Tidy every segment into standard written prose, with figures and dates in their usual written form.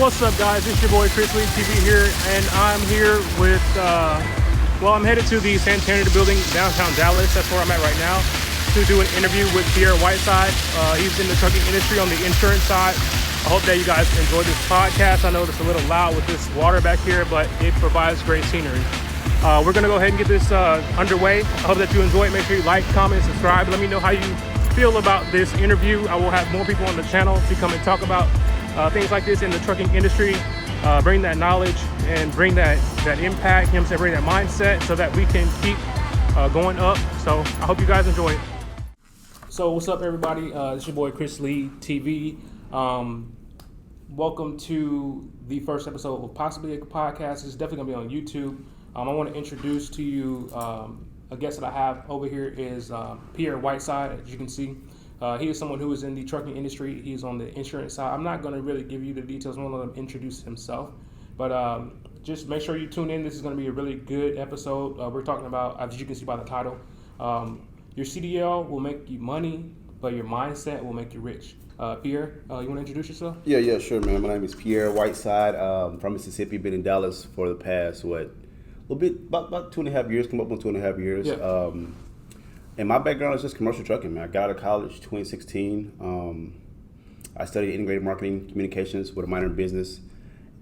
What's up, guys? It's your boy Chrisleetv here, and I'm here with, I'm headed to the Santana building downtown Dallas. That's where I'm at right now to do an interview with Pierre Whiteside. He's in the trucking industry on the insurance side. I hope that you guys enjoy this podcast. I know it's a little loud with this water back here, but it provides great scenery. We're going to go ahead and get this underway. I hope that you enjoy it. Make sure you like, comment, subscribe. Let me know how you feel about this interview. I will have more people on the channel to come and talk about things like this in the trucking industry, bring that knowledge and bring that impact, bring that mindset so that we can keep going up. So I hope you guys enjoy it. So what's up, everybody? It's your boy Chrisleetv. Welcome to the first episode of Possibly a Podcast. It's definitely going to be on YouTube. I want to introduce to you a guest that I have over here is Pierre Whiteside. As you can see, he is someone who is in the trucking industry. He's on the insurance side. I'm not going to really give you the details. I'm going to let him introduce himself. But just make sure you tune in. This is going to be a really good episode. We're talking about, as you can see by the title, your CDL will make you money, but your mindset will make you rich. Pierre, you want to introduce yourself? Yeah, sure, man. My name is Pierre Whiteside. From Mississippi. Been in Dallas for the past, about 2.5 years, come up on 2.5 years. Yeah. And my background is just commercial trucking, man. I got out of college 2016. I studied integrated marketing communications with a minor in business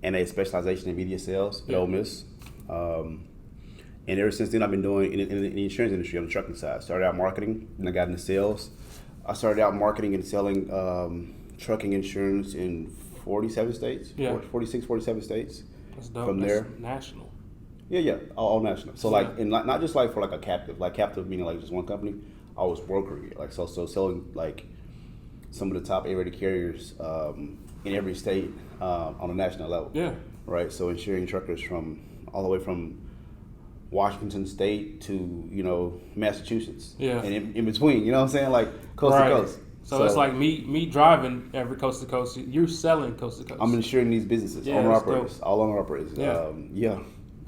and a specialization in media sales at Ole Miss. And ever since then, I've been doing in the insurance industry on the trucking side. Started out marketing, then I got into sales. I started out marketing and selling trucking insurance in 47 states, 47 states. That's dope. From That's there. national. Yeah, all national. So and not just like for like a captive, like captive meaning like just one company. I was brokering it, so selling like some of the top A-rated carriers in every state on a national level. Yeah. Right. So insuring truckers from all the way from Washington State to Massachusetts. Yeah. And in between, you know what I'm saying, like coast to coast. So it's like me driving every coast to coast. You're selling coast to coast. I'm insuring these businesses, owner operators, all owner operators. Yeah.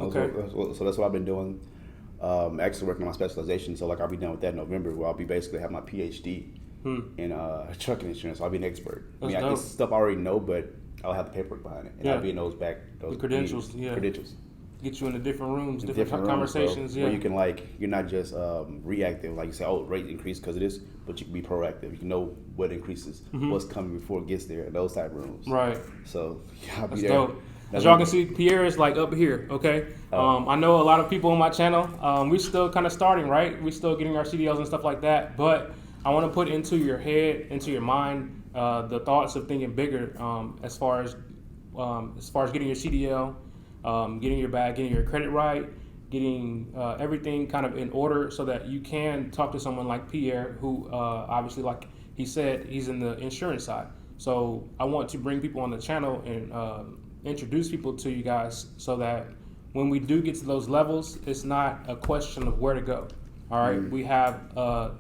Okay. So that's what I've been doing. Actually working on my specialization. So like I'll be done with that in November, where I'll be basically have my PhD in trucking insurance. So I'll be an expert. That's I dope. this stuff I already know, but I'll have the paperwork behind it, and I'll be in those credentials. Credentials. Get you into different rooms, different conversations. Where you can you're not just reactive, like you say, rate increase because of this, but you can be proactive. You can know what increases, what's coming before it gets there. Those type of rooms. Right. So I'll be That's there. dope. As y'all can see, Pierre is like up here, okay? I know a lot of people on my channel, we're still kind of starting, right? We're still getting our CDLs and stuff like that, but I want to put into your head, into your mind, the thoughts of thinking bigger as far as getting your CDL, getting your bag, getting your credit right, getting everything kind of in order so that you can talk to someone like Pierre, who obviously, like he said, he's in the insurance side. So I want to bring people on the channel and introduce people to you guys so that when we do get to those levels, it's not a question of where to go. All right, we have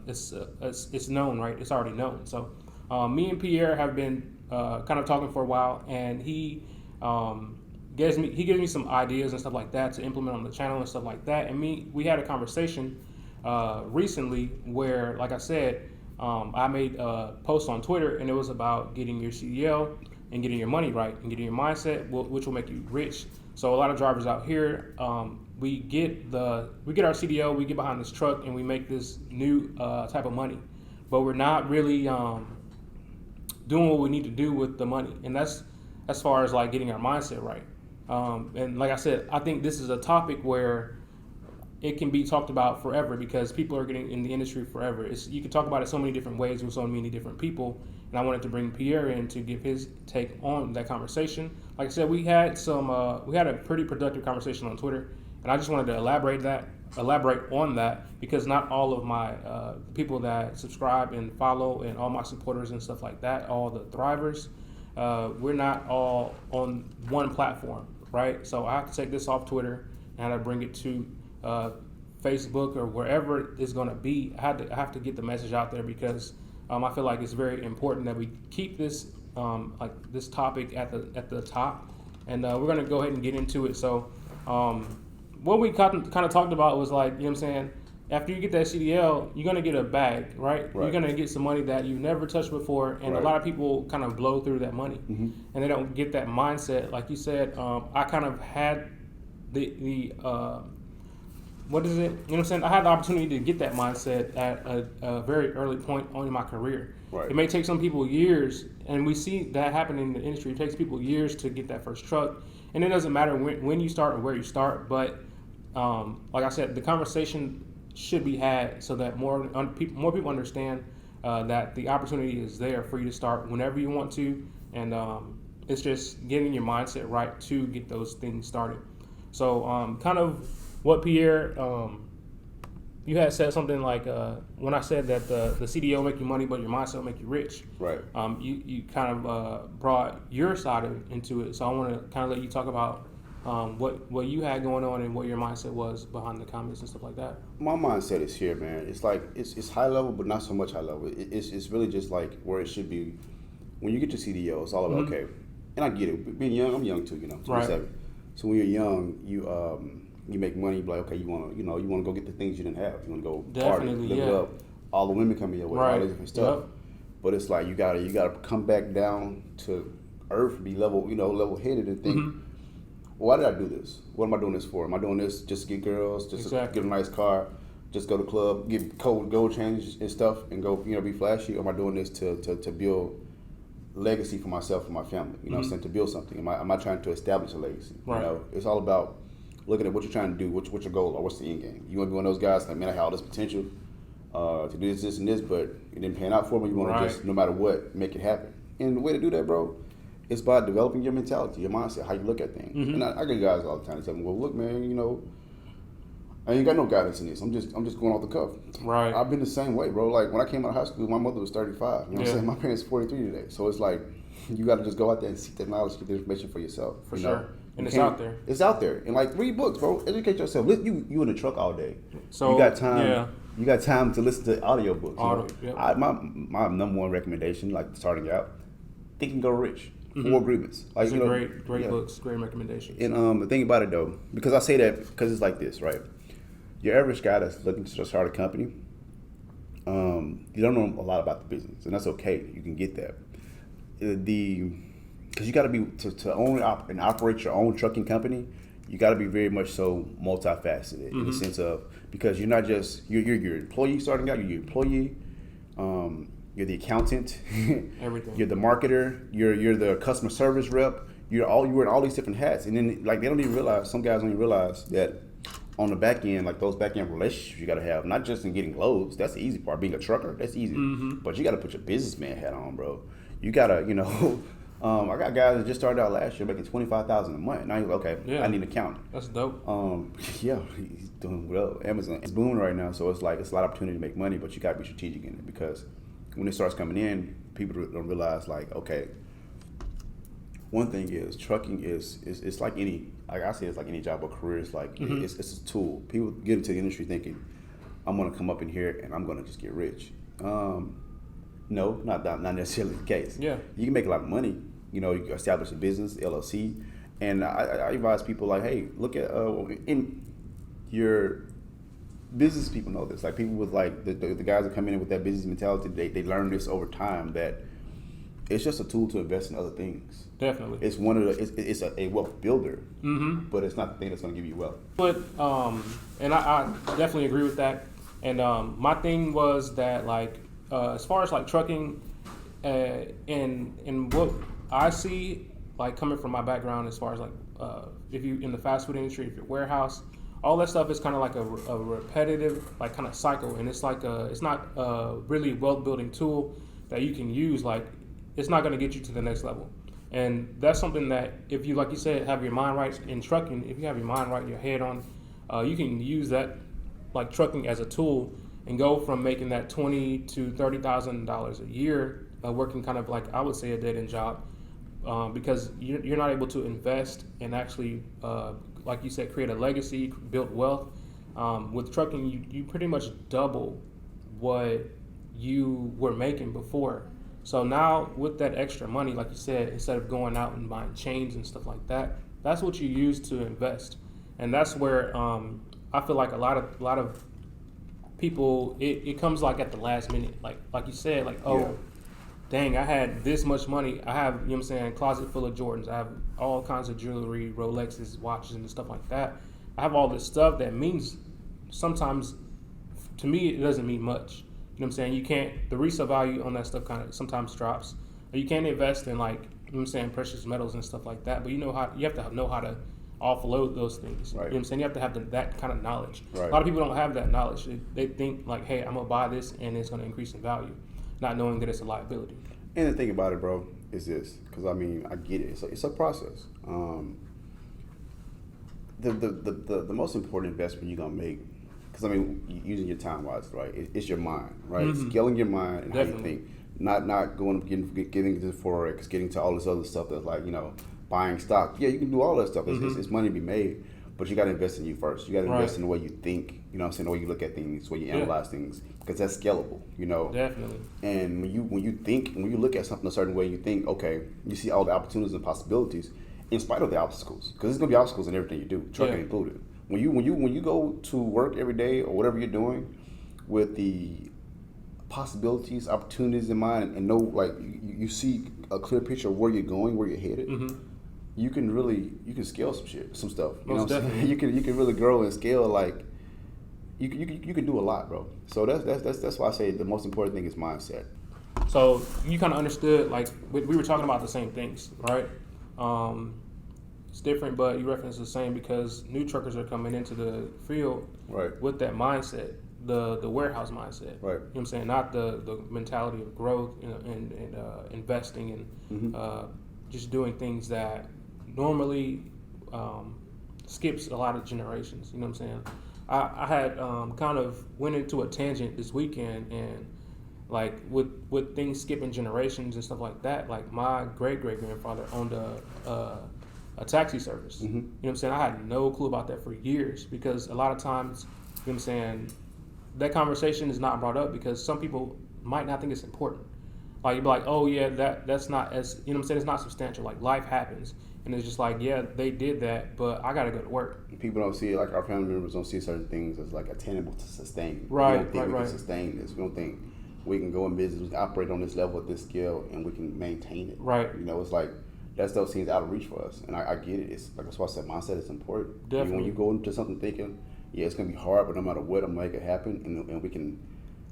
it's known, right? It's already known. So me and Pierre have been kind of talking for a while, and he gives me some ideas and stuff like that to implement on the channel and stuff like that. And we had a conversation recently where, like I said, I made a post on Twitter, and it was about getting your CDL and getting your money right and getting your mindset, which will make you rich. So a lot of drivers out here, we get our CDL, we get behind this truck, and we make this new type of money, but we're not really doing what we need to do with the money, and that's as far as like getting our mindset right. And like I said, I think this is a topic where it can be talked about forever because people are getting in the industry forever. You can talk about it so many different ways with so many different people. And I wanted to bring Pierre in to give his take on that conversation. Like I said, we had a pretty productive conversation on Twitter, and I just wanted to elaborate on that because not all of my people that subscribe and follow and all my supporters and stuff like that, all the thrivers, we're not all on one platform, right? So I have to take this off Twitter and I bring it to Facebook or wherever it's going to be. I have to get the message out there because I feel like it's very important that we keep this this topic at the top, and we're going to go ahead and get into it. So what we kind of talked about was like, you know what I'm saying, after you get that CDL, you're gonna get a bag, right? You're gonna get some money that you never touched before, and a lot of people kind of blow through that money, and they don't get that mindset. Like you said, I kind of had the what is it? You know what I'm saying? I had the opportunity to get that mindset at a very early point in my career. Right. It may take some people years, and we see that happen in the industry. It takes people years to get that first truck, and it doesn't matter when you start or where you start. But like I said, the conversation should be had so that more people understand that the opportunity is there for you to start whenever you want to, and it's just getting your mindset right to get those things started. So kind of what Pierre, you had said something like when I said that the CDL make you money, but your mindset will make you rich. Right. You kind of brought your side into it. So I want to kind of let you talk about what you had going on and what your mindset was behind the comments and stuff like that. My mindset is here, man. It's like it's high level, but not so much high level. It's really just like where it should be. When you get your CDL, it's all about okay. And I get it. Being young, I'm young too. 27. Right. So when you're young, you make money. You be like, okay, you want to go get the things you didn't have. You want to go party, live it up. All the women come your way, all this different stuff. Yep. But it's like you gotta come back down to earth, be level headed, and think. Why did I do this? What am I doing this for? Am I doing this just to get girls, just to get a nice car, just go to the club, get gold chains and stuff, and go be flashy? Or am I doing this to build legacy for myself and my family? You know what I'm saying? To build something. Am I trying to establish a legacy? Right. It's all about looking at what you're trying to do, what's your goal, or what's the end game. You want to be one of those guys like, man, I had all this potential to do this, and this, but it didn't pan out for me. You want to just, no matter what, make it happen. And the way to do that, bro, it's by developing your mentality, your mindset, how you look at things. And I get guys all the time that tell me, well, look, man, I ain't got no guidance in this. I'm just going off the cuff. Right. I've been the same way, bro. Like, when I came out of high school, my mother was 35. You know what I'm saying? My parents are 43 today. So it's like, you got to just go out there and seek that knowledge, get the information for yourself. For sure. And it's out there. It's out there. And, like, read books, bro. Educate yourself. You in the truck all day. So, you got time. Yeah. You got time to listen to audio books. My number one recommendation, like starting out, Think and Go Rich. 4 Agreements. Like, great books, great recommendations. And the thing about it though, because I say that because it's like this, right? Your average guy that's looking to start a company, you don't know a lot about the business, and that's okay. You can get that. Because you got to be to own and operate your own trucking company. You got to be very much so multifaceted in the sense of, because you're not just you're your employee starting out. You're your employee. You're the accountant. Everything. You're the marketer. You're the customer service rep. You're wearing all these different hats, and then like they don't even realize. Some guys don't even realize that on the back end, like those back end relationships you got to have, not just in getting loads. That's the easy part. Being a trucker, that's easy. But you got to put your businessman hat on, bro. You got to, I got guys that just started out last year making $25,000 a month. Now he's like, okay, I need an accountant. That's dope. Yeah, he's doing well. Amazon is booming right now, so it's like it's a lot of opportunity to make money, but you got to be strategic in it, because when it starts coming in, people don't realize, like, okay, one thing is trucking is it's like any, like I say, it's like any job or career. It's like it's a tool. People get into the industry thinking, I'm gonna come up in here and I'm gonna just get rich. No, not necessarily the case. Yeah, you can make a lot of money. You can establish a business, LLC, and I advise people, like, hey, look at in your business. People know this. Like, people with like the guys that come in with that business mentality, they learn this over time, that it's just a tool to invest in other things. Definitely, it's one of the it's a wealth builder, but it's not the thing that's going to give you wealth. But and I definitely agree with that. And my thing was that, like, as far as like trucking, and what I see, like, coming from my background, as far as like if you in the fast food industry, if you're warehouse, all that stuff is kind of like a repetitive, like, kind of cycle, and it's like it's not a really wealth building tool that you can use. Like, it's not going to get you to the next level. And that's something that, if you, like you said, have your mind right in trucking, if you have your mind right, your head on, you can use that, like, trucking as a tool, and go from making that $20,000 to $30,000 a year, working kind of like, I would say, a dead end job, because you're not able to invest and actually, like you said, create a legacy, build wealth. With trucking, you pretty much double what you were making before. So now, with that extra money, like you said, instead of going out and buying chains and stuff like that, that's what you use to invest. And that's where I feel like a lot of people, it comes like at the last minute. Like you said, like, oh, Yeah. dang, I had this much money. I have, you know what I'm saying, a closet full of Jordans. I have all kinds of jewelry, Rolexes, watches, and stuff like that. I have all this stuff that means sometimes, to me, it doesn't mean much. You know what I'm saying? You can't, the resale value on that stuff kind of sometimes drops. Or you can't invest in, like, you know what I'm saying, precious metals and stuff like that. But you have to know how to offload those things. Right. You know what I'm saying? You have to have that kind of knowledge. Right. A lot of people don't have that knowledge. They think, like, hey, I'm going to buy this and it's going to increase in value, not knowing that it's a liability. And the thing about it, bro, is this, because I mean, I get it. It's a process. The most important investment you're gonna make, because I mean, using your time wisely, right? It's your mind, right? Mm-hmm. Scaling your mind and Definitely. how you think. Not going getting to forex, getting to all this other stuff that's like, you know, buying stock. Yeah, you can do all that stuff. It's money to be made, but you got to invest in you first. You got to invest in the way you think. You know what I'm saying? The way you look at things, the way you analyze things, because that's scalable. You know. Definitely. And when you look at something a certain way, you think, okay, you see all the opportunities and possibilities, in spite of the obstacles, because there's gonna be obstacles in everything you do, trucking included. When you go to work every day or whatever you're doing, with the possibilities, opportunities in mind, and know, like, you see a clear picture of where you're going, where you're headed. Mm-hmm. You can scale some stuff. You Most know what I'm saying? You can really grow and scale. Like, you can do a lot, bro. So that's why I say the most important thing is mindset. So you kind of understood, like, we were talking about the same things, right? It's different, but you reference the same because new truckers are coming into the field Right. with that mindset, the warehouse mindset. Right. You know what I'm saying? Not the mentality of growth and investing and just doing things that normally skips a lot of generations. You know what I'm saying? I had kind of went into a tangent this weekend, and like with things skipping generations and stuff like that, like my great grandfather owned a taxi service. Mm-hmm. You know what I'm saying? I had no clue about that for years, because a lot of times, you know what I'm saying, that conversation is not brought up because some people might not think it's important. Like, you'd be like, oh yeah, that's not as, you know what I'm saying, it's not substantial. Like, life happens. And it's just like, yeah, they did that, but I gotta go to work. People don't see it, like our family members don't see certain things as like attainable to sustain. Right, We don't think we right. can sustain this. We don't think we can go in business, we can operate on this level at this scale, and we can maintain it. Right. You know, it's like that stuff seems out of reach for us, and I get it. It's like, that's why I said mindset is important. Definitely. When you go into something thinking, yeah, it's gonna be hard, but no matter what, I'm gonna make it happen, and we can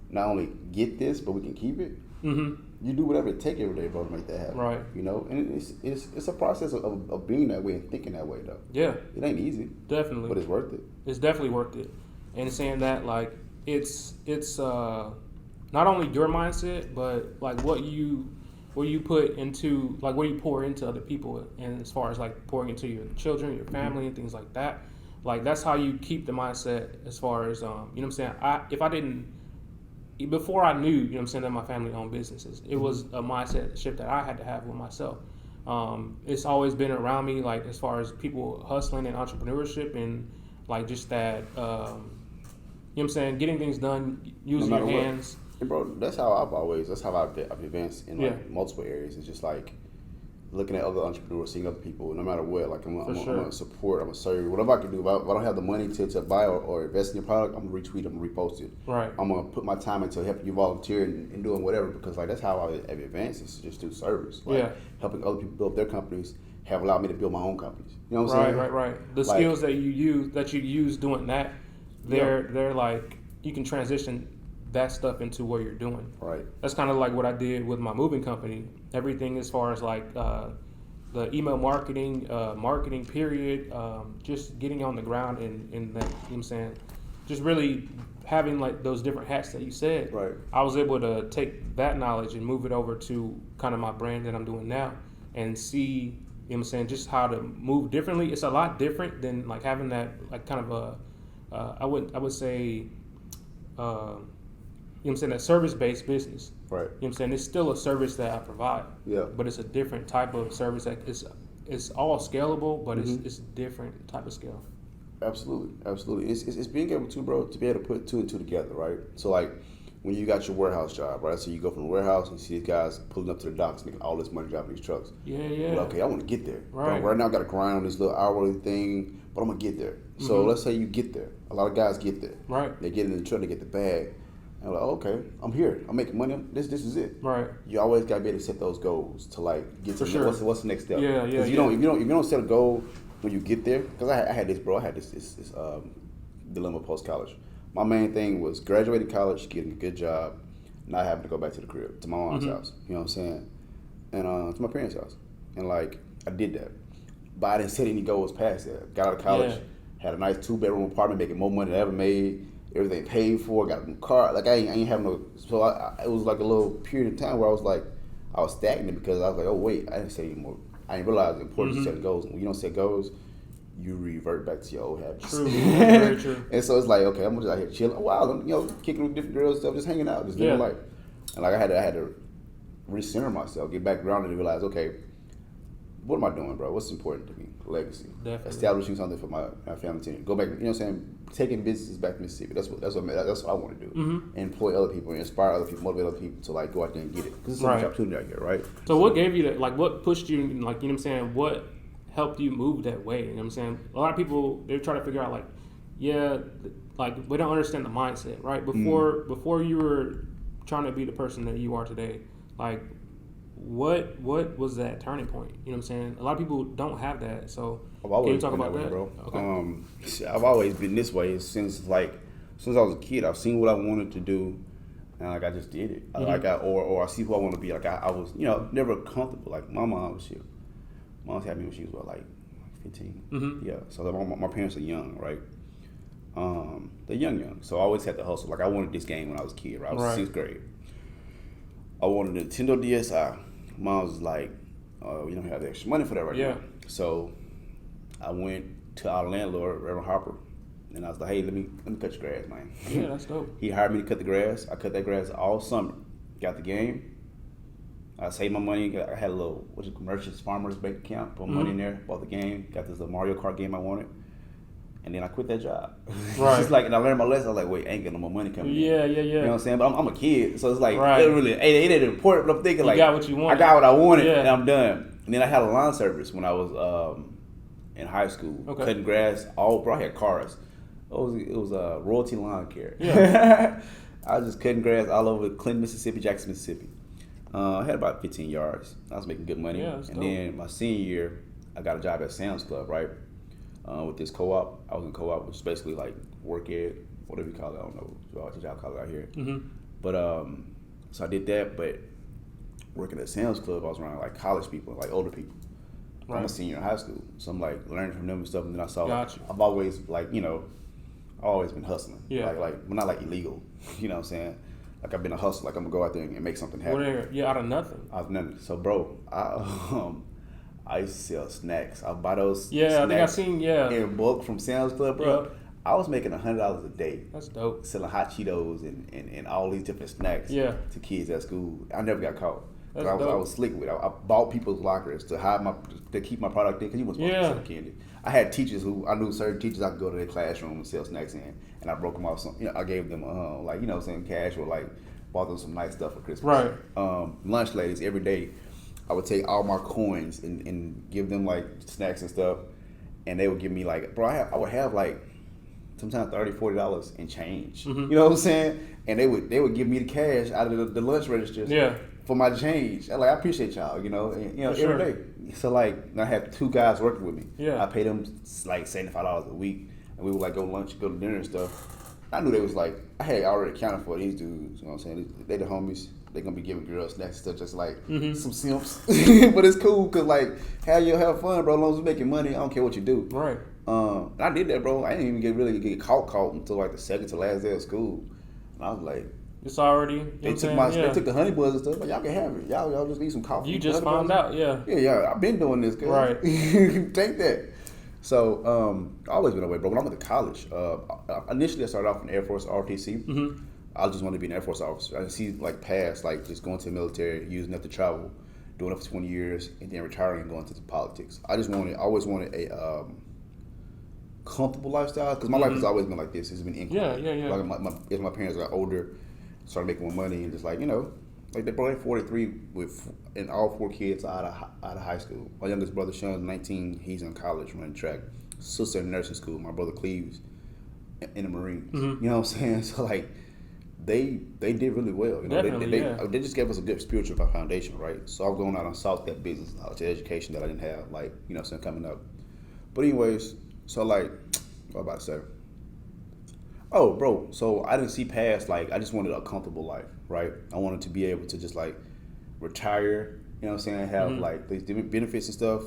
not only get this, but we can keep it. Mm-hmm. You do whatever it takes every day, bro, to make that happen. Right. You know, and it's a process of being that way and thinking that way, though. Yeah, It ain't easy, definitely. but it's worth it. It's definitely worth it. And saying that, like, it's not only your mindset, but like what you put into, like, what you pour into other people, and as far as like pouring into your children, your family, and things like that. Like, that's how you keep the mindset as far as you know what I'm saying. Before I knew, you know what I'm saying, that my family owned businesses, it was a mindset shift that I had to have with myself. It's always been around me, like, as far as people hustling and entrepreneurship, and like just that, you know what I'm saying, getting things done, using your hands. And bro, that's how I've advanced in like multiple areas. It's just like looking at other entrepreneurs, seeing other people, no matter what. Like, I'm gonna support, I'm gonna serve. Whatever I can do. If I don't have the money to buy or invest in your product, I'm gonna retweet, I'm gonna repost it. Right. I'm gonna put my time into helping you volunteer and doing whatever, because like that's how I've advanced. It's just through service. Like, helping other people build their companies have allowed me to build my own companies. You know what I'm saying? Right. The skills that you use doing that, they're like, you can transition that stuff into what you're doing. Right. That's kind of like what I did with my moving company. Everything as far as like the email marketing period, just getting on the ground and that, you know what I'm saying, just really having like those different hats that you said. Right. I was able to take that knowledge and move it over to kind of my brand that I'm doing now, and see, you know what I'm saying, just how to move differently. It's a lot different than like having that like kind of I would say you know what I'm saying, that service-based business. Right. You know what I'm saying? It's still a service that I provide. Yeah. But it's a different type of service that it's all scalable, but it's a different type of scale. Absolutely. It's being able to, bro, to be able to put two and two together, right? So like when you got your warehouse job, right? So you go from the warehouse and you see these guys pulling up to the docks, making all this money driving these trucks. Yeah. You're like, okay, I want to get there. Right. But right now I got to grind on this little hourly thing, but I'm going to get there. So let's say you get there. A lot of guys get there. Right. They get in the truck, they get the bag. And like, okay, I'm here. I'm making money. This is it. Right. You always got to be able to set those goals to like get to what's the next step. Yeah. Because if you don't set a goal when you get there, because I had this, bro. I had this dilemma post college. My main thing was graduating college, getting a good job, not having to go back to the crib, to my mom's house. You know what I'm saying? And to my parents' house. And like I did that, but I didn't set any goals past that. Got out of college, had a nice 2-bedroom apartment, making more money than I ever made. Everything paid for, got a new car. Like I ain't having no. So it was like a little period of time where I was stagnant because I was like, oh wait, I didn't say anymore. I didn't realize the importance of setting goals. When you don't set goals, you revert back to your old habits. True, very true. And so it's like, okay, I'm just out here chilling. Wow, I'm kicking with different girls, stuff, just hanging out, just living life. And like I had to recenter myself, get back grounded, and realize, okay, what am I doing, bro? What's important to me? Legacy. Definitely. Establishing something for my family team. Go back, you know what I'm saying? Taking businesses back to Mississippi. That's what I want to do. Employ other people, inspire other people, motivate other people to like go out there and get it. Because there's so much opportunity out here, right? So what gave you that? Like, what pushed you? Like, you know what I'm saying? What helped you move that way? You know what I'm saying? A lot of people, they're trying to figure out like, like we don't understand the mindset, right? Before you were trying to be the person that you are today, like what was that turning point? You know what I'm saying? A lot of people don't have that. So can you talk about that? Bro. Okay. I've always been this way since I was a kid. I've seen what I wanted to do, and like I just did it. Or I see who I want to be. Like I was, never comfortable. Like my mom was here. Mom had me when she was like 15. Yeah. So my parents are young, right? They're young. So I always had to hustle. Like I wanted this game when I was a kid. Right? I was 6th grade. I wanted a Nintendo DSi. Mom was like, "We don't have the extra money for that right now." So I went to our landlord, Reverend Harper, and I was like, "Hey, let me cut your grass, man." Yeah, that's dope. He hired me to cut the grass. I cut that grass all summer. Got the game. I saved my money. I had a little Merchants Farmers bank account. Put money in there. Bought the game. Got this little Mario Kart game I wanted. And then I quit that job. Right. It's like, and I learned my lesson. I was like, wait, I ain't got no more money coming in. Yeah. You know what I'm saying? But I'm a kid, so it's like, Right. it ain't important. But I'm thinking, like, got what you wanted. I got what I wanted, Yeah. and I'm done. And then I had a lawn service when I was in high school, cutting grass. Bro, I had cars. It was Royalty Lawn Care. Yeah. I was just cutting grass all over Clinton, Mississippi, Jackson, Mississippi. I had about 15 yards. I was making good money. Yeah, that's dope. Then my senior year, I got a job at Sam's Club, right? With this co-op. I was in co-op, which is basically like work ed, whatever you call it. I don't know what y'all call it out here. But so I did that. But working at Sam's Club, I was around like college people, like older people. I'm a senior in high school, so I'm like learning from them and stuff. And then I saw, I've always I've always been hustling. Yeah. Like not like illegal. You know what I'm saying? Like I've been a hustler. Like I'm gonna go out there and make something happen. Out of nothing. Out of nothing. So bro, I used to sell snacks. I buy those. Yeah, snacks I think I seen. Yeah. in bulk from Sam's Club, bro. Yeah. I was making $100 a day. That's dope. Selling hot Cheetos and all these different snacks to kids at school. I never got caught. I was slick with it. I bought people's lockers to keep my product in because you wasn't supposed to sell candy. I had teachers who I knew certain teachers I could go to their classroom and sell snacks in, and I broke them off some. I gave them cash or like bought them some nice stuff for Christmas. Right. Lunch ladies every day. I would take all my coins and give them like snacks and stuff, and they would give me like, bro, I would have like sometimes $30, $40 in change. You know what I'm saying? And they would give me the cash out of the lunch registers for my change. I appreciate y'all, and, every day. So like I had 2 guys working with me. Yeah. I paid them like $75 a week, and we would like go to dinner and stuff. I knew they was like, I had already accounted for these dudes. You know what I'm saying? They the homies. They gonna be giving girls snacks and stuff, just like some simps. But it's cool because like have fun, bro. As long as you're making money, I don't care what you do. Right. And I did that, bro. I didn't even really get caught until like the second to last day of school. And I was like, it's already. They took the honey buzz and stuff. But y'all can have it. Y'all just need some coffee. You just found out, Yeah. I've been doing this, girl. Right. Take that. So I always been away, bro. When I went to college, initially I started off in the Air Force ROTC. I just wanted to be an Air Force officer. I see like past, like just going to the military, using it to travel, doing it for 20 years, and then retiring and going into politics. I always wanted a comfortable lifestyle because my life has always been like this. It's been income. Yeah. Like as my parents got older, started making more money and just like, like they brought 43 and all 4 kids out of high school. My youngest brother Sean's 19, he's in college running track. Sister in nursing school. My brother Cleve's in the Marines. Mm-hmm. You know what I'm saying? So like they did really well. They just gave us a good spiritual foundation, right? So I was going out and sought that business knowledge, that education that I didn't have, like, coming up. But anyways, so like, what about to say? Oh, bro, so I didn't see past, like, I just wanted a comfortable life, right? I wanted to be able to just, like, retire, you know what I'm saying, have, like, these different benefits and stuff.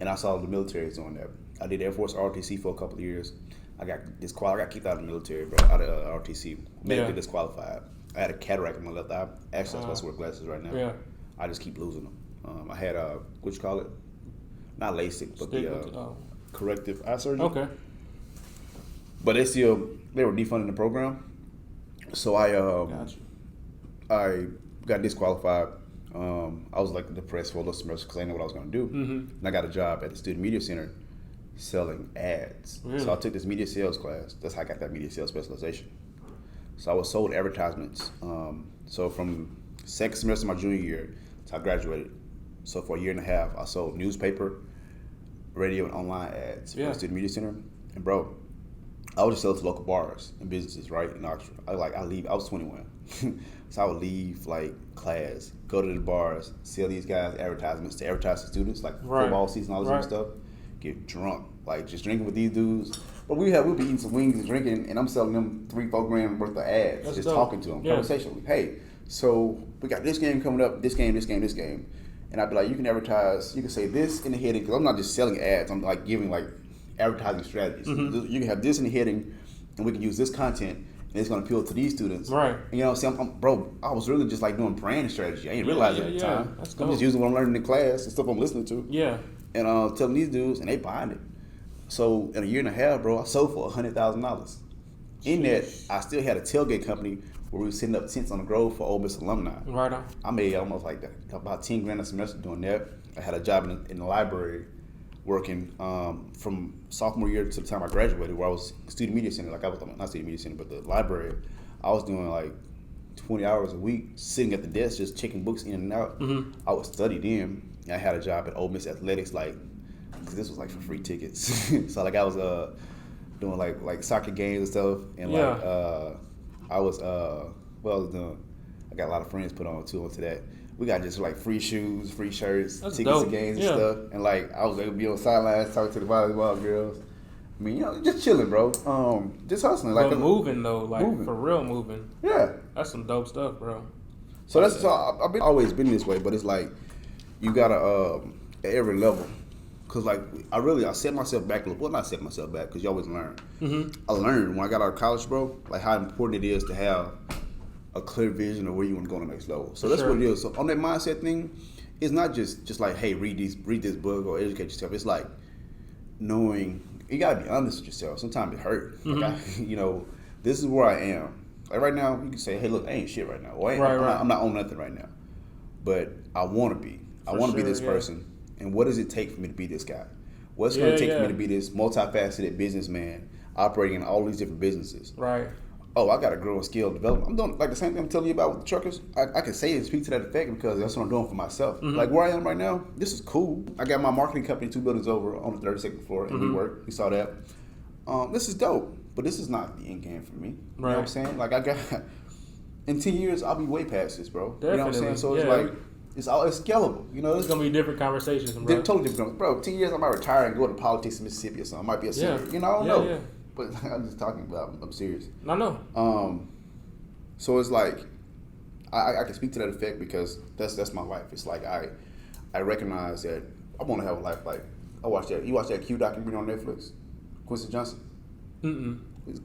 And I saw the military is doing that. I did Air Force ROTC for a couple of years. I got disqualified. I got kicked out of the military, bro, out of ROTC. Medically disqualified. I had a cataract in my left eye. Actually, that's why I wear glasses right now. Yeah. I just keep losing them. I had, what you call it? Not LASIK, but corrective eye surgery. Okay. But they were defunding the program. So I got disqualified. I was like depressed for a little semester because I didn't know what I was going to do. And I got a job at the Student Media Center selling ads. Really? So I took this media sales class. That's how I got that media sales specialization. So I was sold advertisements. So from second semester of my junior year to I graduated. So for a year and a half, I sold newspaper, radio, and online ads for the Student Media Center. And bro, I would just sell to local bars and businesses, right, in Oxford. I was 21. So I would leave, like, class, go to the bars, sell these guys advertisements to advertise to students, like football season, all this other stuff, get drunk, like, just drinking with these dudes. But we'd be eating some wings and drinking, and I'm selling them $3-4 grand worth of ads, just talking to them, conversationally. Hey, so we got this game coming up, this game. And I'd be like, you can advertise, you can say this in the heading, because I'm not just selling ads, I'm, like, giving, like, advertising strategies. You can have this in the heading, and we can use this content, and it's going to appeal to these students. Right. And, you know what I'm saying? Bro, I was really just like doing brand strategy. I didn't realize it at the time. That's I'm dope. just using what I'm learning in class and stuff I'm listening to. Yeah. And telling these dudes, and they buying it. So in a year and a half, bro, I sold for $100,000. In that, I still had a tailgate company where we were setting up tents on the Grove for Ole Miss alumni. Right on. I made almost like about 10 grand a semester doing that. I had a job in the library working from sophomore year to the time I graduated, where I was Student Media Center, like I was not Student Media Center, but the library. I was doing like 20 hours a week, sitting at the desk, just checking books in and out. I would study them. And I had a job at Ole Miss Athletics, like, because this was like for free tickets. So like I was doing like soccer games and stuff, and like I was doing. I got a lot of friends put on too onto that. We got just like free shoes, free shirts, That's tickets dope. to games and stuff. And like I was able to be on the sidelines talking to the volleyball girls. I mean, just chilling, bro. Just hustling. Like, but moving though, like moving. For real moving. Yeah. That's some dope stuff, bro. So I've always been this way, but it's like you gotta at every level. Cause like I set myself back a little. Well, not set myself back, cause you always learn. I learned when I got out of college, bro, like how important it is to have a clear vision of where you want to go on the next level. So that's what it is. So on that mindset thing, it's not just like, hey, read this book or educate yourself. It's like knowing you gotta be honest with yourself. Sometimes it hurts. Like this is where I am. Like right now, you can say, hey, look, I ain't shit right now. Or I'm not on nothing right now. But I want to be. I want to be this person. And what does it take for me to be this guy? What's going to take for me to be this multifaceted businessman operating in all these different businesses? Right. Oh, I got to grow a skill development. I'm doing like the same thing I'm telling you about with the truckers. I can say and speak to that effect because that's what I'm doing for myself. Like where I am right now, this is cool. I got my marketing company 2 buildings over on the 32nd floor, and we work. We saw that. This is dope, but this is not the end game for me. You know what I'm saying? Like I got in 10 years, I'll be way past this, bro. Definitely. You know what I'm saying? So it's like it's scalable. You know, it's gonna be different conversations, bro. They're totally different, bro. 10 years, I might retire and go to politics in Mississippi or something. I might be a senator. You know, I don't know. Yeah. But I'm just talking about. I'm serious. I know. So it's like I can speak to that effect because that's my life. It's like I recognize that I want to have a life like I watched that. You watched that Q documentary on Netflix, Quincy Johnson.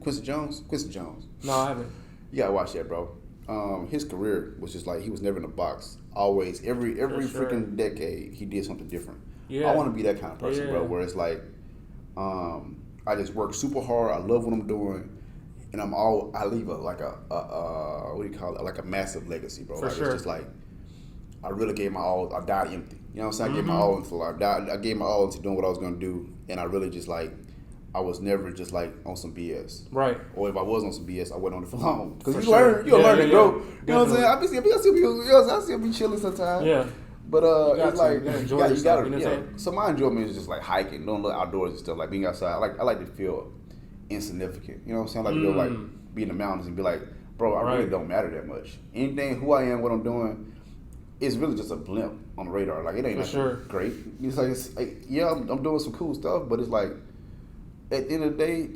Quincy Jones. No, I haven't. You gotta watch that, bro. His career was just like he was never in a box. Always, every freaking decade, he did something different. Yeah. I want to be that kind of person, bro. Where it's like, I just work super hard. I love what I'm doing, and I leave like a what do you call it? Like a massive legacy, bro. Like, it's just like I really gave my all. I died empty. You know what I'm saying? I gave my all into life. I gave my all into doing what I was gonna do, and I really just like I was never just like on some BS. Right. Or if I was on some BS, I wasn't on it for long. Because you sure. learn, you'll learn to grow. You know what I'm saying? Definitely. I still be chilling sometimes. Yeah. But it's like enjoy yourself, you know what I'm saying? So my enjoyment is just like hiking, doing little outdoors and stuff, like being outside. I like to feel insignificant. You know what I'm saying? I like to go like be in the mountains and be like, bro, I really don't matter that much. Anything, who I am, what I'm doing, it's really just a blimp on the radar. Like it ain't nothing great. It's like yeah, I'm doing some cool stuff, but it's like at the end of the day,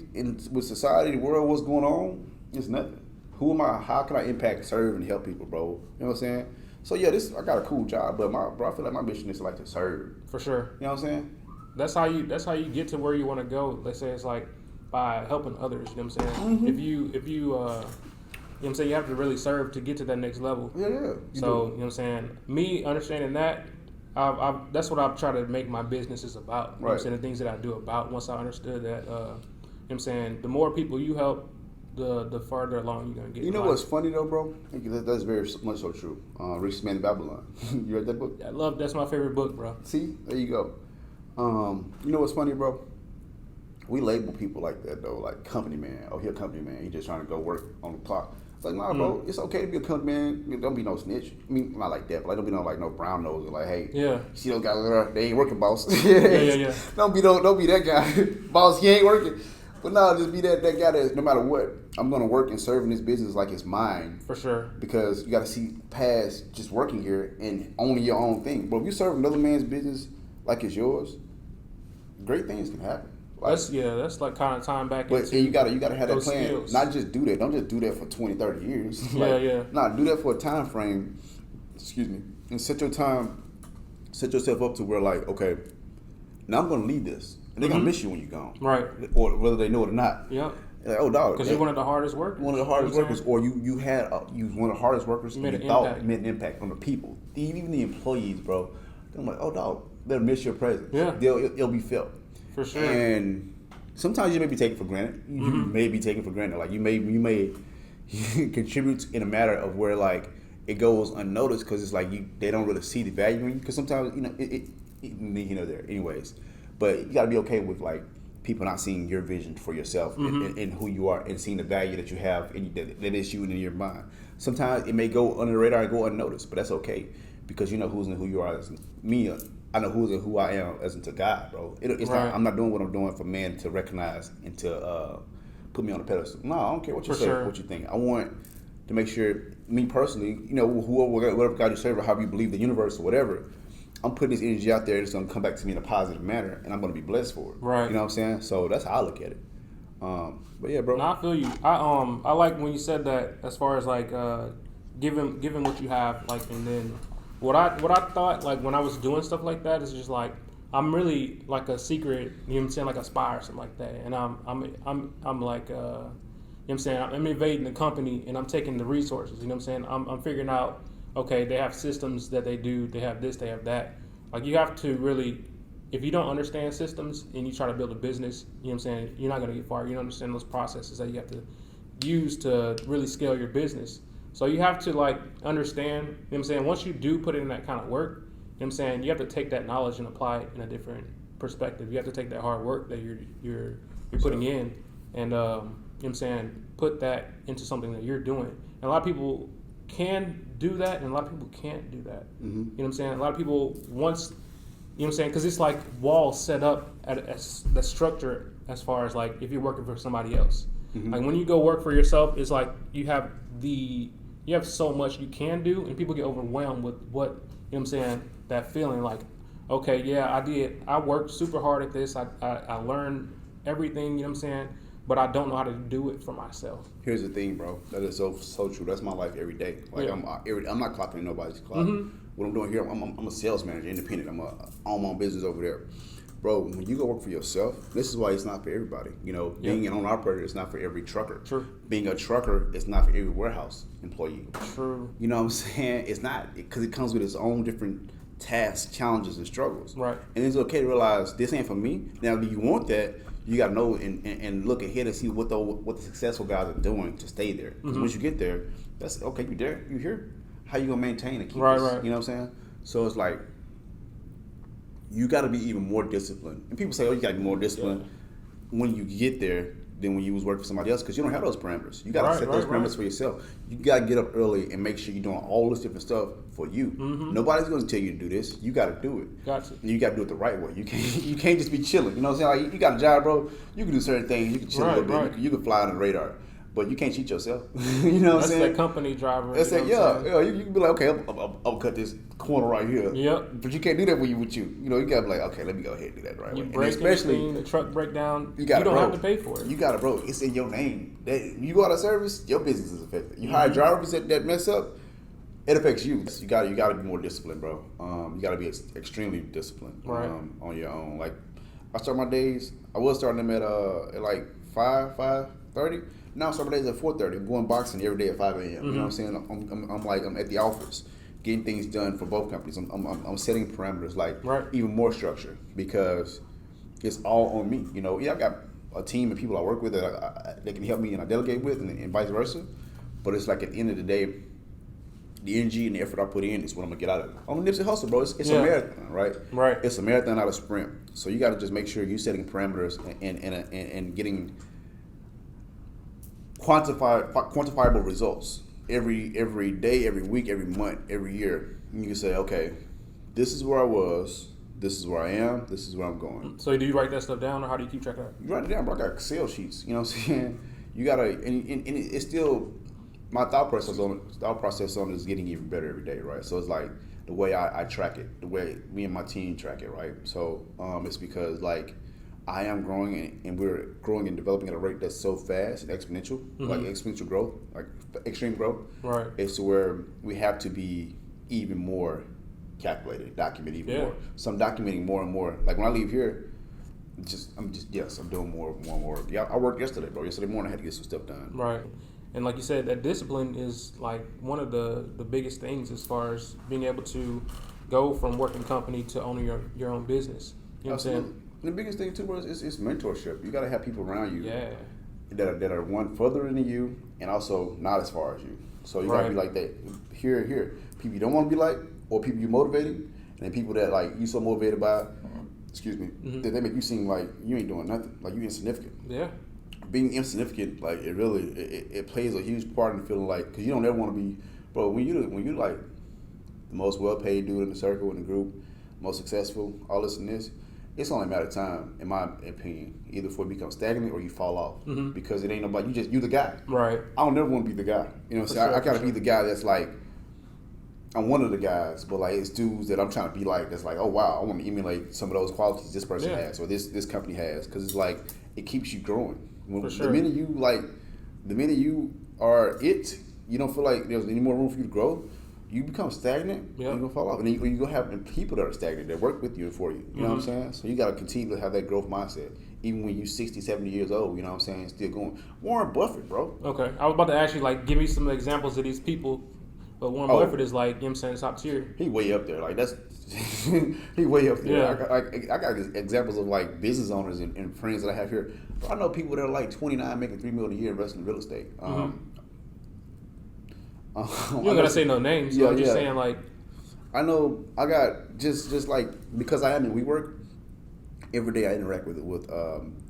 with society, the world, what's going on, it's nothing. Who am I? How can I impact, serve, and help people, bro? You know what I'm saying? So yeah, I got a cool job, but I feel like my mission is to like to serve. For sure. You know what I'm saying? That's how you get to where you want to go. Let's say it's like by helping others. You know what I'm saying? If you you know what I'm saying, you have to really serve to get to that next level. Yeah. So, you know what I'm saying? Me understanding that, that's what I've tried to make my businesses about. You know what I'm saying? The things that I do about. Once I understood that, you know what I'm saying, the more people you help, the farther along you're going to get. You know what's funny though, bro? That's very much so true. Richest Man in Babylon. You read that book? That's my favorite book, bro. See? There you go. You know what's funny, bro? We label people like that though, like company man. Oh, he a company man. He just trying to go work on the clock. It's like, nah, bro, it's okay to be a company man. Don't be no snitch. I mean, not like that, but like, don't be no brown nose. Like, hey, you see those guys, they ain't working, boss. Yeah. Don't be that guy. Boss, he ain't working. But no, just be that guy that no matter what, I'm going to work and serve in this business like it's mine. For sure. Because you got to see past just working here and owning your own thing. But if you serve another man's business like it's yours, great things can happen. Like, that's like kind of time back but into you gotta have that plan. skills. Not just do that. Don't just do that for 20, 30 years. Nah, do that for a time frame. Excuse me. And set yourself up to where like, okay, now I'm gonna lead this. And they're gonna miss you when you're gone. Right. Or whether they know it or not. Yep. Like, oh dog. Because you're one of the hardest workers. One of the hardest workers. Or you one of the hardest workers made and an made an impact on the people. Even the employees, bro. I'm like, oh dog, they'll miss your presence. Yeah. It'll be felt. For sure. And sometimes you may be taken for granted. You may be taken for granted. Like you may contribute in a matter of where like it goes unnoticed because it's like they don't really see the value in you. Because sometimes there anyways. But you got to be okay with like people not seeing your vision for yourself and who you are and seeing the value that you have and that is you in your mind. Sometimes it may go under the radar and go unnoticed, but that's okay because you know who's and who you are. As me, I know who's and who I am as into God, bro. It's not, I'm not doing what I'm doing for man to recognize and to put me on a pedestal. No, I don't care what you say, what you think. I want to make sure, me personally, whatever God you serve or however you believe the universe or whatever, I'm putting this energy out there that's going to come back to me in a positive manner, and I'm going to be blessed for it. Right. You know what I'm saying? So that's how I look at it. But yeah, bro. No, I feel you. I like when you said that as far as like giving what you have, like, and then what I thought like when I was doing stuff like that is just like I'm really like a secret, you know what I'm saying, like a spy or something like that, and I'm like you know what I'm saying, I'm invading the company and I'm taking the resources, you know what I'm saying, I'm figuring out, okay, they have systems that they do, they have this, they have that. Like you have to really, if you don't understand systems and you try to build a business, you know what I'm saying, you're not going to get far. You don't understand those processes that you have to use to really scale your business. So you have to like understand, you know what I'm saying, once you do put in that kind of work, you know what I'm saying, you have to take that knowledge and apply it in a different perspective. You have to take that hard work that you're putting in and you know what I'm saying, put that into something that you're doing. And a lot of people can do that and a lot of people can't do that. You know what I'm saying? A lot of people once, you know what I'm saying, because it's like walls set up at the structure as far as like if you're working for somebody else. Like when you go work for yourself, it's like you have so much you can do and people get overwhelmed with what, you know what I'm saying, that feeling like, okay, yeah, I worked super hard at this, I learned everything, you know what I'm saying, but I don't know how to do it for myself. Here's the thing, bro. That is so true. That's my life every day. Like I'm not clocking nobody's clock. What I'm doing here, I'm a sales manager, independent. I'm own my own business over there, bro. When you go work for yourself, this is why it's not for everybody. You know, being an owner operator is not for every trucker. True. Being a trucker is not for every warehouse employee. True. You know what I'm saying? It's not, because it comes with its own different tasks, challenges, and struggles. Right. And it's okay to realize this ain't for me. Now, do you want that? You got to know and look ahead and see what the successful guys are doing to stay there. Because once you get there, that's okay. You there? You here? How you gonna maintain and keep this? Right. You know what I'm saying? So it's like you got to be even more disciplined. And people say, "Oh, you got to be more disciplined." when you get there than when you was working for somebody else because you don't have those parameters. You got to set those parameters for yourself. You got to get up early and make sure you're doing all this different stuff for you. Nobody's going to tell you to do this. You got to do it. Gotcha. You got to do it the right way. You can't just be chilling. You know what I'm saying? Like, you got a job, bro. You can do certain things. You can chill a little bit. You can fly under the radar. But you can't cheat yourself. You know what I'm saying? That's that company driver. That's that, you can be like, okay, I'll cut this corner right here. Yep. But you can't do that when you with you. You know, you gotta be like, okay, let me go ahead and do that right You way. break anything, the truck breakdown, you don't have to pay for it. You got it, bro. It's in your name. You go out of service, your business is affected. You hire drivers that mess up, it affects you. You got to be more disciplined, bro. You got to be extremely disciplined on your own. Like, I start my days. I was starting them at like 5:30. Now I start my days at 4:30. I'm going boxing every day at 5 a.m. You know what I'm saying? I'm at the office getting things done for both companies. I'm setting parameters, like even more structure because it's all on me. You know, I got a team of people I work with that they can help me and I delegate with, and vice versa. But it's like at the end of the day, the energy and the effort I put in is what I'm gonna get out of it. On the Nipsey Hustle, bro, it's a marathon, right? Right. It's a marathon, not a sprint. So you got to just make sure you're setting parameters and getting quantifiable results every day, every week, every month, every year. You can say, okay, this is where I was, this is where I am, this is where I'm going. So do you write that stuff down, or how do you keep track of it? You write it down, bro. I got Excel sheets. You know what I'm saying? You gotta, and it's still my thought process on it is getting even better every day, right? So it's like the way I track it, the way me and my team track it, right? So it's because like I am growing and we're growing and developing at a rate that's so fast and exponential, like exponential growth, like extreme growth. Right. It's to where we have to be even more calculated, document even more. So I'm documenting more and more. Like when I leave here, I'm doing more and more. Yeah, I worked yesterday, bro. Yesterday morning I had to get some stuff done. Right. And like you said, that discipline is like one of the biggest things as far as being able to go from working company to owning your own business. You know what I'm saying? The biggest thing too, bro, is mentorship. You got to have people around you that are one further than you and also not as far as you. So you got to be like that. Here, people you don't want to be like, or people you motivating, and then people that like you so motivated by, that they make you seem like you ain't doing nothing, like you insignificant. Yeah. Being insignificant, like it really it plays a huge part in feeling like, because you don't ever want to be, bro. When you like the most well-paid dude in the circle in the group, most successful, all this and this. It's only a matter of time, in my opinion, either for it to become stagnant or you fall off. Because it ain't nobody, you the guy. Right. I don't never want to be the guy. You know what I'm saying? I gotta be the guy that's like, I'm one of the guys, but like it's dudes that I'm trying to be like, that's like, oh wow, I want to emulate some of those qualities this person has or this company has. Because it's like, it keeps you growing. The minute you are it, you don't feel like there's any more room for you to grow. You become stagnant, you're going to fall off. And then you're going to have people that are stagnant that work with you and for you. You know what I'm saying? So you got to continue to have that growth mindset. Even when you're 60, 70 years old, you know what I'm saying? Still going. Warren Buffett, bro. Okay. I was about to ask you, like, give me some examples of these people. But Warren Buffett is like, you know what I'm saying, top tier. He way up there. Like, that's, he way up there. Yeah. I got examples of, like, business owners and friends that I have here. But I know people that are, like, 29 making $3 million a year investing in real estate. You don't gotta say no names. So I'm just saying, like, I know I got just like, because I am in WeWork, every day I interact with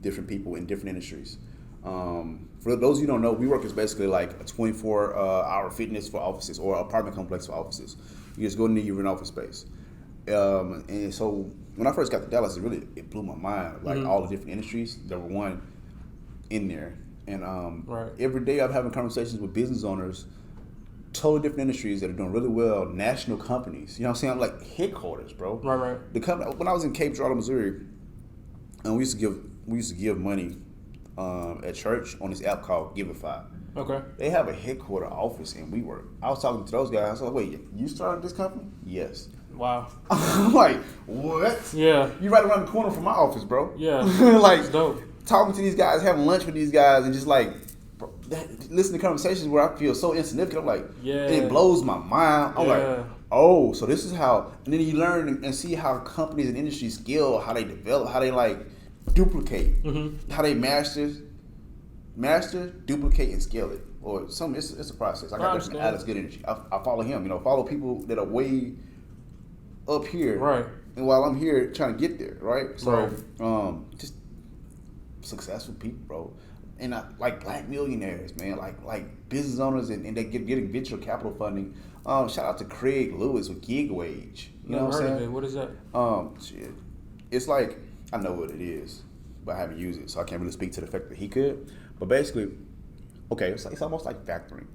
different people in different industries. For those of you who don't know, WeWork is basically like a 24-hour fitness for offices or apartment complex for offices. You just go in there, you rent office space. And so when I first got to Dallas, it blew my mind, like all the different industries that were one in there. And every day I'm having conversations with business owners, totally different industries that are doing really well, national companies. You know what I'm saying? I'm like headquarters, bro. Right. The company, when I was in Cape Girardeau, Missouri, and we used to give money at church on this app called Giveify. Okay. They have a headquarter office in WeWork. I was talking to those guys. I was like, wait, you started this company? Yes. Wow. I'm like, what? Yeah. You right around the corner from my office, bro. Yeah. Like, that's dope. Talking to these guys, having lunch with these guys, and just like, listen to conversations where I feel so insignificant. I'm like, it blows my mind. I'm like, oh, so this is how, and then you learn and see how companies and industries scale, how they develop, how they like duplicate, how they master, duplicate, and scale it. Or something. It's a process. I got different Alex Good Energy. I follow him. Follow people that are way up here, right? And while I'm here trying to get there, right? So just successful people, bro. And like black millionaires, man, like business owners, and they getting venture capital funding. Shout out to Craig Lewis with Gig Wage. You know what I'm saying? What is that? Shit. It's like, I know what it is, but I haven't used it, so I can't really speak to the fact that he could. But basically, okay, it's almost like factoring.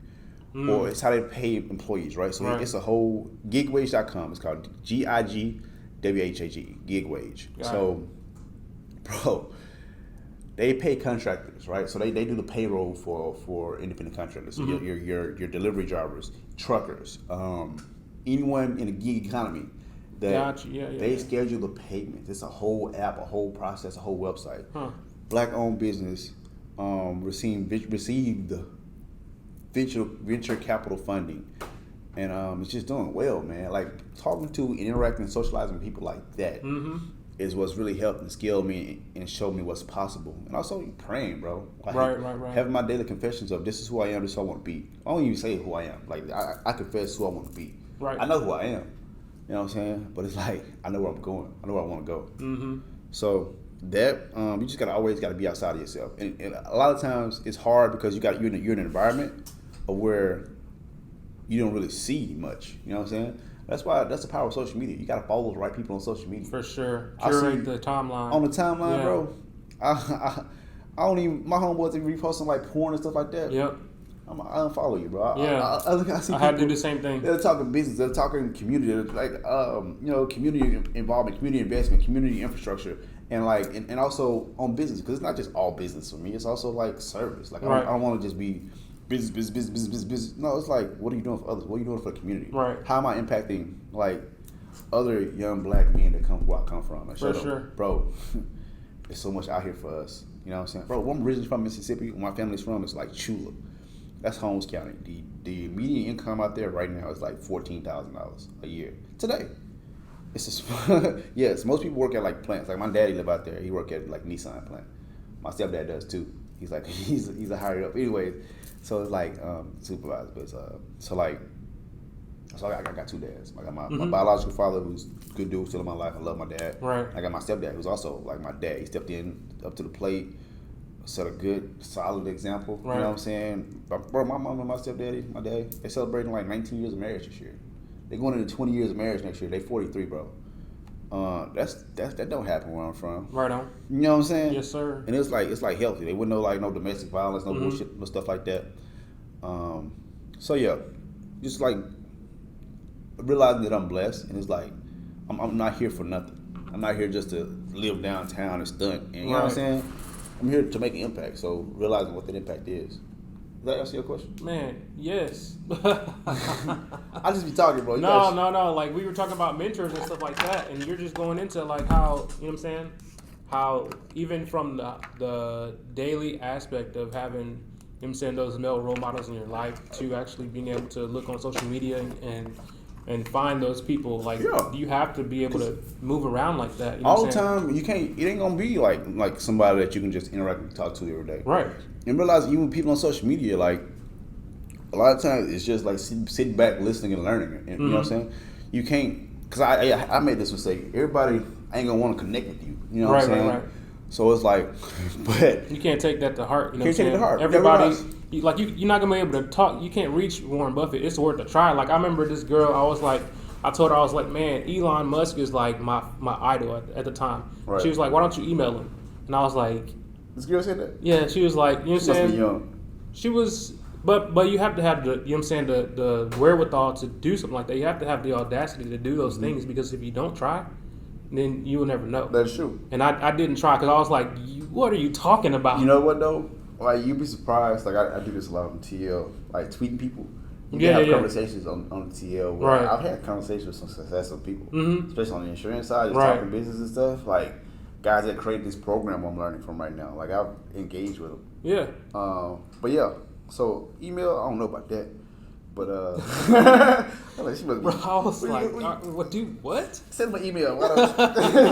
Or it's how they pay employees, right? So it's a whole gigwage.com. It's called GIGWHAG, gig wage. So, bro, they pay contractors, right? So they do the payroll for independent contractors. So your delivery drivers, truckers, anyone in the gig economy that they schedule the payments. It's a whole app, a whole process, a whole website. Black-owned business received venture capital funding, and it's just doing well, man. Like talking to and interacting and socializing with people like that is what's really helped and scaled me and showed me what's possible. And also praying, bro. Like, right. Having my daily confessions of this is who I am, this is who I want to be. I don't even say who I am. Like I confess who I want to be. Right. I know who I am. You know what I'm saying? But it's like I know where I'm going. I know where I want to go. So that you just always got to be outside of yourself. And a lot of times it's hard because you're in an environment of where you don't really see much. You know what I'm saying? That's the power of social media. You got to follow the right people on social media. For sure. Curate the timeline. On the timeline, bro. I don't even, my homeboys even reposting like porn and stuff like that. Yep. I unfollow you, bro. I see I had to do the same thing. They're talking business. They're talking community. Like community involvement, community investment, community infrastructure, and also on business, because it's not just all business for me. It's also like service. Like I don't want to just be business. No, it's like, what are you doing for others? What are you doing for the community? Right. How am I impacting like other young black men that come where I come from? Like, for sure, bro. There's so much out here for us. You know what I'm saying, bro? Where I'm originally from, Mississippi. Where my family's from, is like Chula. That's Holmes County. The median income out there right now is like $14,000 a year today. It's just yes. Most people work at like plants. Like my daddy live out there. He work at like Nissan plant. My stepdad does too. He's like he's a higher up. Anyway, so it's like supervisor. But so I got two dads. I got my biological father, who's a good dude still in my life. I love my dad. Right. I got my stepdad, who's also like my dad. He stepped in up to the plate. Set a good, solid example. Right. You know what I'm saying? Bro, my mom and my stepdaddy, my dad, they're celebrating like 19 years of marriage this year. They're going into 20 years of marriage next year. They 43, bro. That don't happen where I'm from. Right on. You know what I'm saying? Yes, sir. And it's like healthy. They wouldn't know like no domestic violence, no bullshit, no stuff like that. So yeah, just like realizing that I'm blessed, and it's like I'm not here for nothing. I'm not here just to live downtown and stunt. And you know what I'm saying? I'm here to make an impact, so realizing what that impact is. Does that answer your question? Man, yes. I just be talking, bro. No. Like, we were talking about mentors and stuff like that, and you're just going into, like, how, you know what I'm saying? How, even from the daily aspect of having, you know what I'm saying, those male role models in your life, to actually being able to look on social media and find those people, like, you have to be able to move around like that. You know all the time, you can't. It ain't gonna be like somebody that you can just interact and talk to every day. Right. And realize even people on social media, like a lot of times it's just like sitting back, listening and learning. And you know what I'm saying? You can't, because I made this mistake. Everybody ain't gonna want to connect with you. You know what I'm saying? Right. So it's like, but you can't take that to heart. You know can't take it to heart. Everybody. You're not gonna be able to talk. You can't reach Warren Buffett. It's worth a try. Like, I remember this girl. I told her, I was like, man, Elon Musk is like my idol at the time. Right. She was like, why don't you email him? And I was like, this girl said that? Yeah. She was like, you know what I'm saying? Must be young. She was, but you have to have the, you know what I'm saying, the wherewithal to do something like that. You have to have the audacity to do those things, because if you don't try, then you will never know. That's true. And I didn't try, because I was like, what are you talking about? You know what though? Like, you'd be surprised. Like, I do this a lot on TL, like tweeting people. You have conversations on TL. Where I've had conversations with some successful people, especially on the insurance side, just talking business and stuff. Like, guys that create this program I'm learning from right now. Like, I've engaged with them. Yeah. But yeah, so email, I don't know about that. But I was like, what? Do what? Send my email. Why don't you?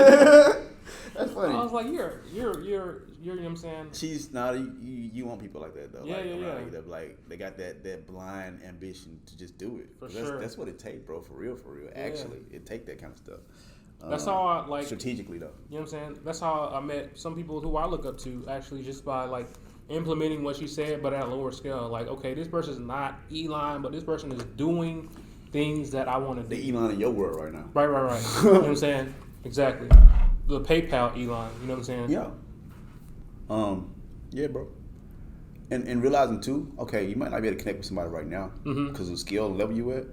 That's funny. I was like, you're, you know what I'm saying? She's not. You want people like that though. Yeah. Like they got that blind ambition to just do it. For sure. That's what it takes, bro. For real. Actually, it take that kind of stuff. That's how I like strategically though. You know what I'm saying? That's how I met some people who I look up to actually just by like implementing what you said, but at a lower scale. Like, okay, this person's not Elon, but this person is doing things that I want to do. The Elon in your world right now. Right. You know what I'm saying? Exactly. The PayPal Elon. You know what I'm saying? Yeah. Yeah, bro. And realizing too, okay, you might not be able to connect with somebody right now because of the skill and level you at,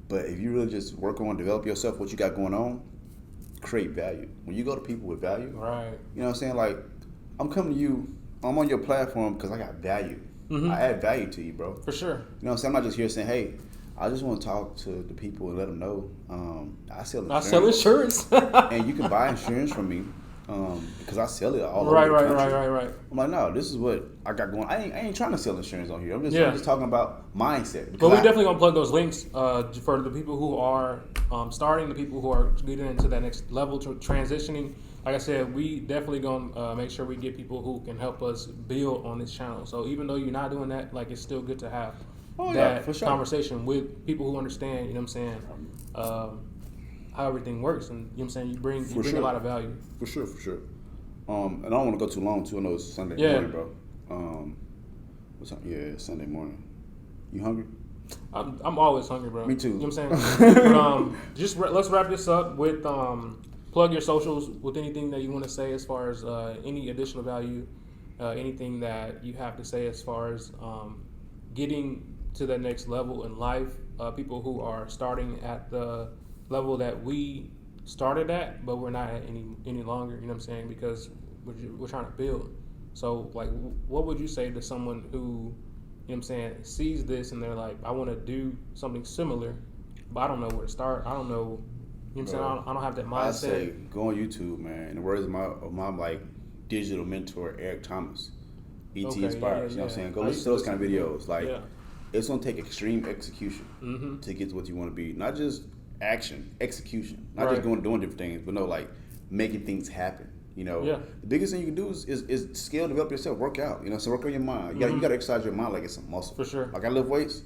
but if you really just work on, develop yourself, what you got going on, create value. When you go to people with value, right? You know what I'm saying? Like, I'm coming to you, I'm on your platform because I got value. I add value to you, bro. For sure. You know what I'm saying? I'm not just here saying, hey, I just want to talk to the people and let them know I sell insurance. I sell insurance. And you can buy insurance from me because I sell it all over the country. Right. I'm like, no, this is what I got going. I ain't trying to sell insurance on here. I'm just talking about mindset. But we definitely gonna plug those links for the people who are starting, the people who are getting into that next level, transitioning. Like I said, we definitely gonna make sure we get people who can help us build on this channel. So even though you're not doing that, like, it's still good to have that for sure. conversation with people who understand. You know what I'm saying? How everything works, and you know what I'm saying, you bring a lot of value. For sure. And I don't want to go too long too. I know it's Sunday morning, bro. What's up? Yeah, it's Sunday morning. You hungry? I'm always hungry, bro. Me too. You know what I'm saying? But, let's wrap this up with plug your socials with anything that you want to say as far as any additional value, anything that you have to say as far as getting to the next level in life. People who are starting at the level that we started at, but we're not at any longer, you know what I'm saying, because we're trying to build. So, like, what would you say to someone who, you know what I'm saying, sees this and they're like, I want to do something similar, but I don't know where to start. I don't know, you know what I'm saying, I don't have that mindset. I say go on YouTube, man. In the words of my like digital mentor, Eric Thomas, ET Inspires, you know what I'm saying? Go listen to those kind of videos. Like, it's going to take extreme execution to get to what you want to be. Not just execution. Not just doing different things, but no, like making things happen. You know, the biggest thing you can do is skill, develop yourself, work out. You know, so work on your mind. You got to exercise your mind like it's a muscle. For sure. Like, I lift weights.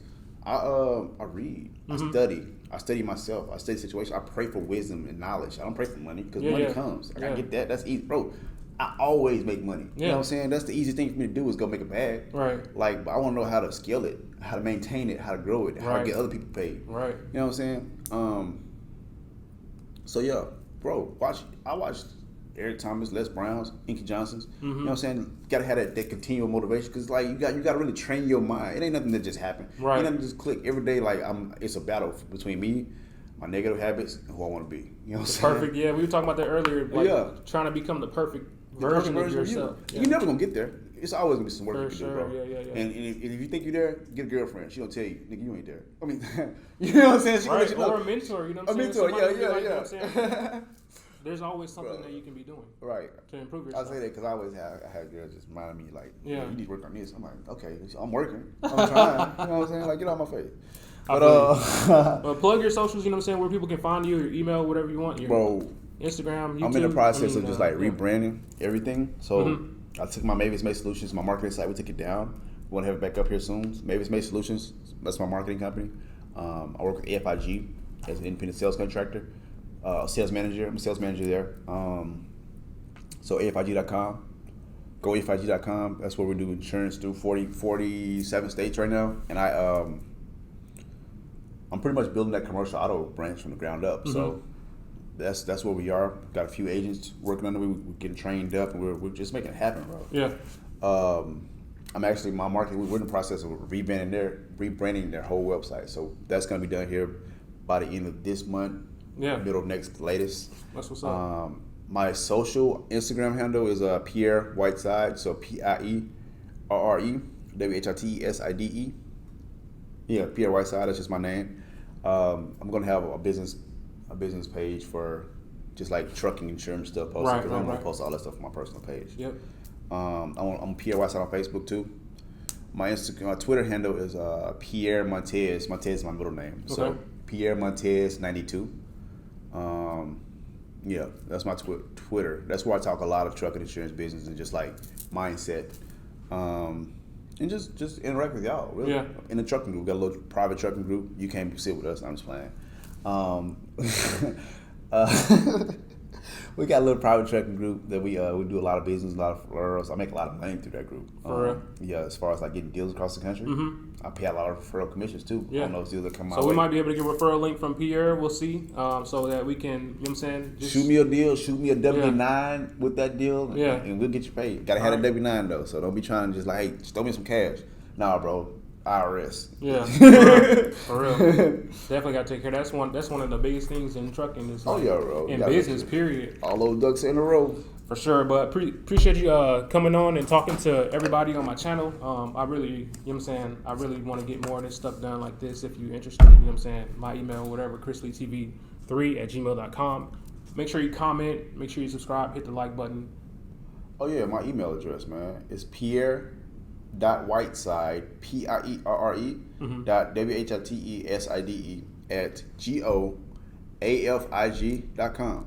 I read. I study myself. I study situations. I pray for wisdom and knowledge. I don't pray for money because money comes. I get that. That's easy, bro. I always make money. You know what I'm saying? That's the easiest thing for me to do is go make a bag. Right. Like, but I want to know how to scale it, how to maintain it, how to grow it, how to get other people paid. Right. You know what I'm saying? So yeah, bro, I watched Eric Thomas, Les Browns, Inky Johnsons. You know what I'm saying? Gotta have that continual motivation because, like, you got to really train your mind. It ain't nothing that just happen. Right. It ain't nothing just click every day. Like, it's a battle between me, my negative habits, and who I want to be. You know what I'm saying? Perfect. Yeah, we were talking about that earlier. Like, trying to become the perfect version of yourself. You're never gonna get there. It's always gonna be some work you can do, bro. Yeah. And if you think you're there, get a girlfriend. She gonna tell you, nigga, you ain't there. I mean, you know what I'm saying? She gonna let you know. Or a mentor. You know what I'm saying? A mentor. Yeah. You know what I'm saying? There's always something that you can be doing. Right. To improve yourself. I say that because I had girls just remind me, like, you need to work on this. I'm like, okay, I'm working. I'm trying. You know what I'm saying? Like, get out of my face. But plug your socials, you know what I'm saying, where people can find you, your email, whatever you want. Bro, Instagram, YouTube. I'm in the process of just like rebranding everything. So I took my Mavis May Solutions, my marketing site, we took it down. We want to have it back up here soon. Mavis May Solutions, that's my marketing company. I work with AFIG as an independent sales contractor, sales manager. I'm a sales manager there. So AFIG.com. Go AFIG.com. That's where we do insurance through 47 states right now. And I'm pretty much building that commercial auto branch from the ground up. So that's where we are. Got a few agents working on it. We're getting trained up, and we're just making it happen, bro. Yeah. I'm actually we're in the process of rebranding their whole website. So that's gonna be done here by the end of this month. Yeah. Middle of next latest. That's what's up. My social Instagram handle is Pierre Whiteside. So PIERRE WHITESIDE. Yeah, Pierre Whiteside. That's just my name. I'm gonna have a business page for just like trucking insurance stuff posted because I'm gonna post all that stuff on my personal page. Yep. I'm Pierre Whiteside on Facebook too. My Twitter handle is Pierre Montez. Montez is my middle name. Okay. So Pierre Montez 92. Yeah, that's my Twitter. That's where I talk a lot of trucking insurance business and just like mindset. And just interact with y'all, really. Yeah. In the trucking group, we got a little private trucking group. You can't sit with us. I'm just playing. We got a little private trucking group that we do a lot of business, a lot of referrals. I make a lot of money through that group. For real? Yeah, as far as like getting deals across the country, I pay a lot of referral commissions too on those deals that come my way. So we might be able to get a referral link from Pierre. We'll see, so that we can, you know what I'm saying? Just shoot me a deal, shoot me a W-9 with that deal, and we'll get you paid. Gotta have a W-9 though, so don't be trying to just like, hey, just throw me some cash. Nah, bro. IRS. Yeah, for real. Definitely got to take care. That's one of the biggest things in trucking is like, bro. in business. Period. All those ducks in a row. For sure. But appreciate you coming on and talking to everybody on my channel. I really, you know what I'm saying. I really want to get more of this stuff done like this. If you're interested, you know what I'm saying. My email, whatever, chrisleetv3@gmail.com. Make sure you comment. Make sure you subscribe. Hit the like button. Oh yeah, my email address, man, is Pierre.Whiteside, Pierre, .WHITESIDE @GOAFIG.com.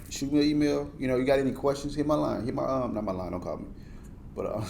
Shoot me an email. You know, you got any questions? Hit my line. Hit my not my line. Don't call me. But